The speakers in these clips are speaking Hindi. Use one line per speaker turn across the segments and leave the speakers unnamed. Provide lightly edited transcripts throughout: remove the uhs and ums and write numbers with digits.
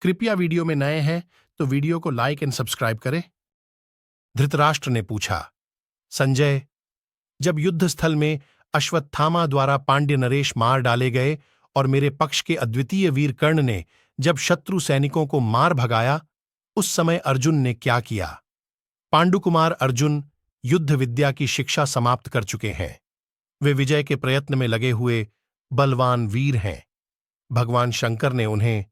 कृपया वीडियो में नए हैं तो वीडियो को लाइक एंड सब्सक्राइब करें। धृतराष्ट्र ने पूछा, संजय, जब युद्ध स्थल में अश्वत्थामा द्वारा पांड्य नरेश मार डाले गए और मेरे पक्ष के अद्वितीय वीर कर्ण ने जब शत्रु सैनिकों को मार भगाया, उस समय अर्जुन ने क्या किया? पांडुकुमार अर्जुन युद्ध विद्या की शिक्षा समाप्त कर चुके हैं। वे विजय के प्रयत्न में लगे हुए बलवान वीर हैं। भगवान शंकर ने उन्हें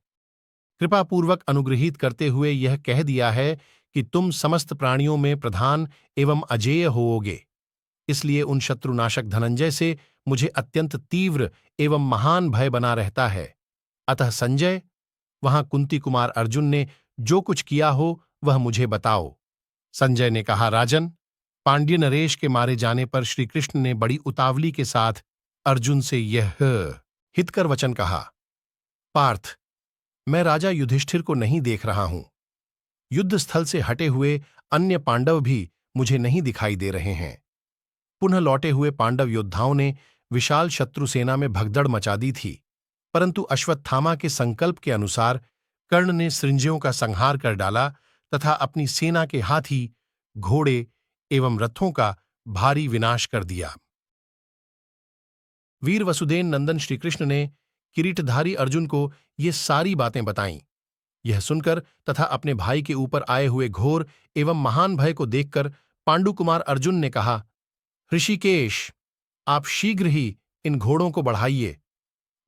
कृपापूर्वक अनुग्रहित करते हुए यह कह दिया है कि तुम समस्त प्राणियों में प्रधान एवं अजेय होओगे। इसलिए उन शत्रुनाशक धनंजय से मुझे अत्यंत तीव्र एवं महान भय बना रहता है। अतः संजय, वहां कुंती कुमार अर्जुन ने जो कुछ किया हो वह मुझे बताओ। संजय ने कहा, राजन, पांड्य नरेश के मारे जाने पर श्री कृष्ण ने बड़ी उतावली के साथ अर्जुन से यह हितकर वचन कहा, पार्थ, मैं राजा युधिष्ठिर को नहीं देख रहा हूं। युद्ध स्थल से हटे हुए अन्य पांडव भी मुझे नहीं दिखाई दे रहे हैं। पुनः लौटे हुए पांडव योद्धाओं ने विशाल शत्रु सेना में भगदड़ मचा दी थी, परंतु अश्वत्थामा के संकल्प के अनुसार कर्ण ने सृंजयों का संहार कर डाला तथा अपनी सेना के हाथी, घोड़े एवं रथों का भारी विनाश कर दिया। वीर वसुदेव नंदन श्रीकृष्ण ने किरीटधारी अर्जुन को ये सारी बातें बताईं। यह सुनकर तथा अपने भाई के ऊपर आए हुए घोर एवं महान भय को देखकर पांडुकुमार अर्जुन ने कहा, ऋषिकेश, आप शीघ्र ही इन घोड़ों को बढ़ाइए।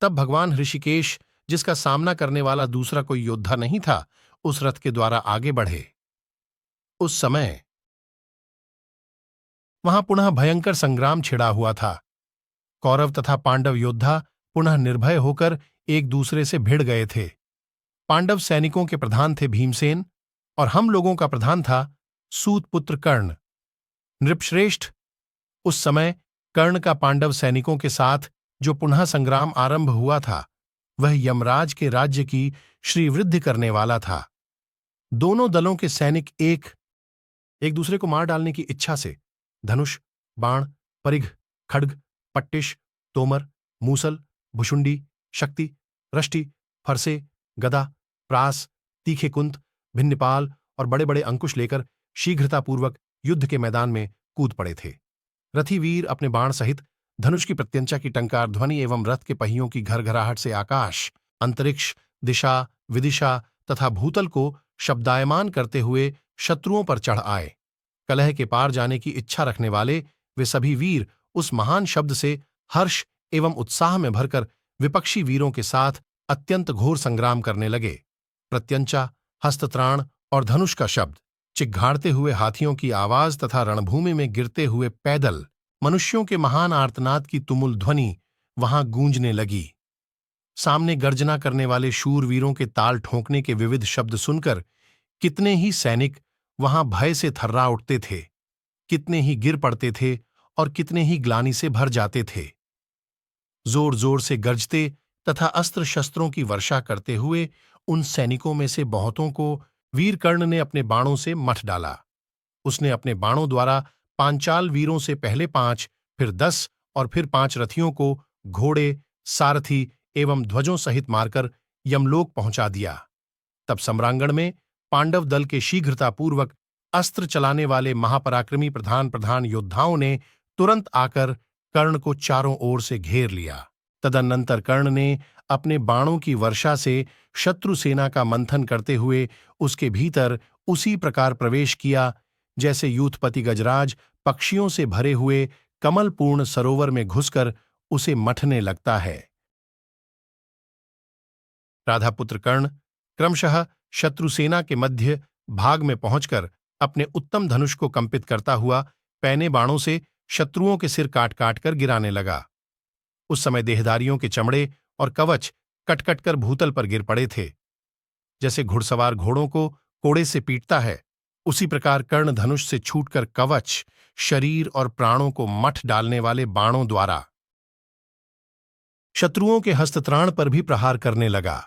तब भगवान ऋषिकेश, जिसका सामना करने वाला दूसरा कोई योद्धा नहीं था, उस रथ के द्वारा आगे बढ़े। उस समय वहां पुनः भयंकर संग्राम छिड़ा हुआ था। कौरव तथा पांडव योद्धा पुनः निर्भय होकर एक दूसरे से भिड़ गए थे। पांडव सैनिकों के प्रधान थे भीमसेन और हम लोगों का प्रधान था सूतपुत्र कर्ण। नृपश्रेष्ठ, उस समय कर्ण का पांडव सैनिकों के साथ जो पुनः संग्राम आरंभ हुआ था, वह यमराज के राज्य की श्रीवृद्धि करने वाला था। दोनों दलों के सैनिक एक दूसरे को मार डालने की इच्छा से धनुष, बाण, परिघ, खड्ग, पट्टिश, तोमर, मूसल, भुशुंडी, शक्ति, रष्टि, फरसे, गदा, प्रास, तीखे कुंत, भिन्नपाल और बड़े बड़े अंकुश लेकर शीघ्रतापूर्वक युद्ध के मैदान में कूद पड़े थे। रथी वीर अपने बाण सहित धनुष की प्रत्यंचा की टंकार ध्वनि एवं रथ के पहियों की घरघराहट से आकाश, अंतरिक्ष, दिशा, विदिशा तथा भूतल को शब्दायमान करते हुए शत्रुओं पर चढ़ आए। कलह के पार जाने की इच्छा रखने वाले वे सभी वीर उस महान शब्द से हर्ष एवं उत्साह में भरकर विपक्षी वीरों के साथ अत्यंत घोर संग्राम करने लगे। प्रत्यंचा, हस्तत्राण और धनुष का शब्द, चिघाड़ते हुए हाथियों की आवाज तथा रणभूमि में गिरते हुए पैदल मनुष्यों के महान आर्तनाद की तुमुल ध्वनि वहां गूंजने लगी। सामने गर्जना करने वाले शूरवीरों के ताल ठोंकने के विविध शब्द सुनकर कितने ही सैनिक वहां भय से थर्रा उठते थे, कितने ही गिर पड़ते थे और कितने ही ग्लानि से भर जाते थे। जोर जोर से गरजते तथा अस्त्र शस्त्रों की वर्षा करते हुए उन सैनिकों में से बहुतों को वीर कर्ण ने अपने बाणों से मठ डाला। उसने अपने बाणों द्वारा पांचाल वीरों से पहले 5, फिर 10 और फिर 5 रथियों को घोड़े, सारथी एवं ध्वजों सहित मारकर यमलोक पहुंचा दिया। तब सम्रांगण में पांडव दल के शीघ्रतापूर्वक अस्त्र चलाने वाले महापराक्रमी प्रधान योद्धाओं ने तुरंत आकर कर्ण को चारों ओर से घेर लिया। तदनंतर कर्ण ने अपने बाणों की वर्षा से शत्रु सेना का मंथन करते हुए उसके भीतर उसी प्रकार प्रवेश किया जैसे यूथपति गजराज पक्षियों से भरे हुए कमलपूर्ण सरोवर में घुसकर उसे मथने लगता है। राधापुत्र कर्ण क्रमशः शत्रु सेना के मध्य भाग में पहुंचकर अपने उत्तम धनुष को कंपित करता हुआ पैने बाणों से शत्रुओं के सिर काट काट कर गिराने लगा। उस समय देहधारियों के चमड़े और कवच कटकट कर भूतल पर गिर पड़े थे। जैसे घुड़सवार घोड़ों को कोड़े से पीटता है, उसी प्रकार कर्ण धनुष से छूटकर कवच, शरीर और प्राणों को मठ डालने वाले बाणों द्वारा शत्रुओं के हस्तत्राण पर भी प्रहार करने लगा।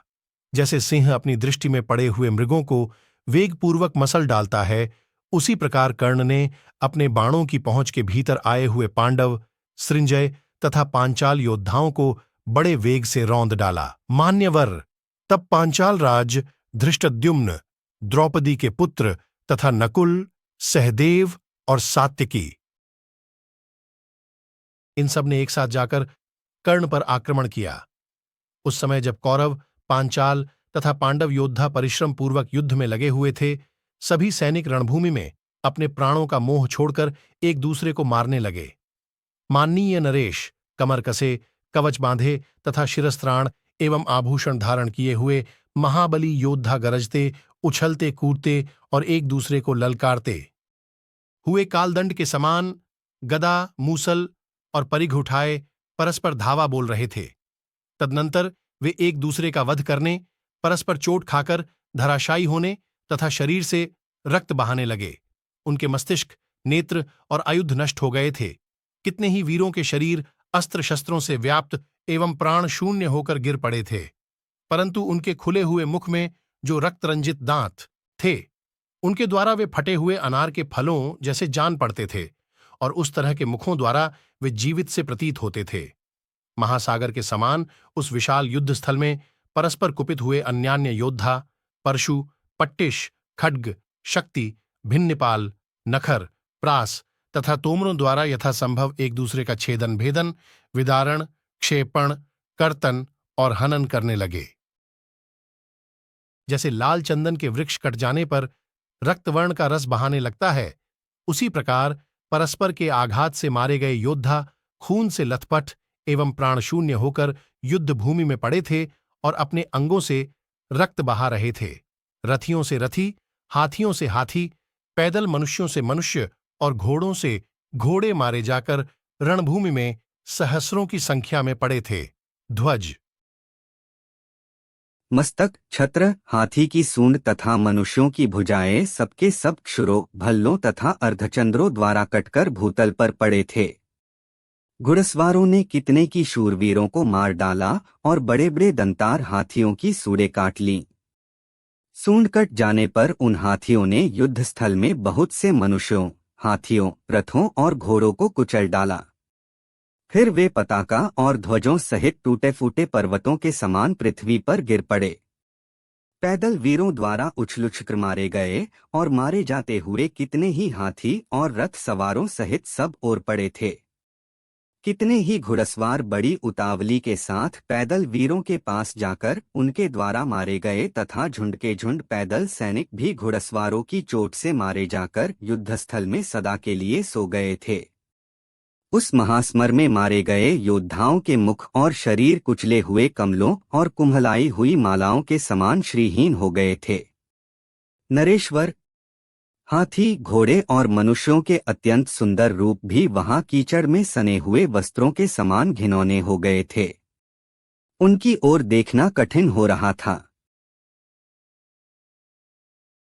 जैसे सिंह अपनी दृष्टि में पड़े हुए मृगों को वेगपूर्वक मसल डालता है, उसी प्रकार कर्ण ने अपने बाणों की पहुंच के भीतर आए हुए पांडव, सृंजय तथा पांचाल योद्धाओं को बड़े वेग से रौंद डाला। मान्यवर, तब पांचाल राज धृष्टद्युम्न, द्रौपदी के पुत्र तथा नकुल, सहदेव और सात्यकी, इन सब ने एक साथ जाकर कर्ण पर आक्रमण किया। उस समय जब कौरव, पांचाल तथा पांडव योद्धा परिश्रम पूर्वक युद्ध में लगे हुए थे, सभी सैनिक रणभूमि में अपने प्राणों का मोह छोड़कर एक दूसरे को मारने लगे। माननीय नरेश कमर कसे, कवच बांधे तथा शिरस्त्राण एवं आभूषण धारण किए हुए महाबली योद्धा गरजते, उछलते कूदते और एक दूसरे को ललकारते हुए कालदंड के समान गदा, मूसल और परिघ उठाए परस्पर धावा बोल रहे थे। तदनंतर वे एक दूसरे का वध करने, परस्पर चोट खाकर धराशायी होने तथा शरीर से रक्त बहाने लगे। उनके मस्तिष्क, नेत्र और आयुध नष्ट हो गए थे। कितने ही वीरों के शरीर अस्त्र शस्त्रों से व्याप्त एवं प्राण शून्य होकर गिर पड़े थे, परंतु उनके खुले हुए मुख में जो रक्तरंजित दांत थे, उनके द्वारा वे फटे हुए अनार के फलों जैसे जान पड़ते थे और उस तरह के मुखों द्वारा वे जीवित से प्रतीत होते थे। महासागर के समान उस विशाल युद्ध स्थल में परस्पर कुपित हुए अन्यान्य योद्धा परशु, पट्टिश, खड्ग, शक्ति, भिन्नपाल, नखर, प्रास तथा तोमरों द्वारा यथासंभव एक दूसरे का छेदन भेदन, विदारण, क्षेपण, कर्तन और हनन करने लगे। जैसे लाल चंदन के वृक्ष कट जाने पर रक्तवर्ण का रस बहाने लगता है, उसी प्रकार परस्पर के आघात से मारे गए योद्धा खून से लथपथ एवं प्राणशून्य होकर युद्ध भूमि में पड़े थे और अपने अंगों से रक्त बहा रहे थे। रथियों से रथी, हाथियों से हाथी, पैदल मनुष्यों से मनुष्य और घोड़ों से घोड़े मारे जाकर रणभूमि में सहस्रों की संख्या में पड़े थे। ध्वज,
मस्तक, छत्र, हाथी की सूंड तथा मनुष्यों की भुजाएं सबके सब क्षुरों, भल्लों तथा अर्धचंद्रों द्वारा कटकर भूतल पर पड़े थे। घुड़सवारों ने कितने की शूरवीरों को मार डाला और बड़े बड़े दंतार हाथियों की सूंडें काट लीं। सूंड कट जाने पर उन हाथियों ने युद्ध स्थल में बहुत से मनुष्यों, हाथियों, रथों और घोड़ों को कुचल डाला। फिर वे पताका और ध्वजों सहित टूटे फूटे पर्वतों के समान पृथ्वी पर गिर पड़े। पैदल वीरों द्वारा उछल-उछल मारे गए और मारे जाते हुए कितने ही हाथी और रथ सवारों सहित सब ओर पड़े थे। कितने ही घुड़सवार बड़ी उतावली के साथ पैदल वीरों के पास जाकर उनके द्वारा मारे गए तथा झुंड के झुंड पैदल सैनिक भी घुड़सवारों की चोट से मारे जाकर युद्धस्थल में सदा के लिए सो गए थे। उस महास्मर में मारे गए योद्धाओं के मुख और शरीर कुचले हुए कमलों और कुम्हलाई हुई मालाओं के समान श्रीहीन हो गए थे। नरेश्वर, हाथी, घोड़े और मनुष्यों के अत्यंत सुंदर रूप भी वहां कीचड़ में सने हुए वस्त्रों के समान घिनौने हो गए थे। उनकी ओर देखना कठिन हो रहा था।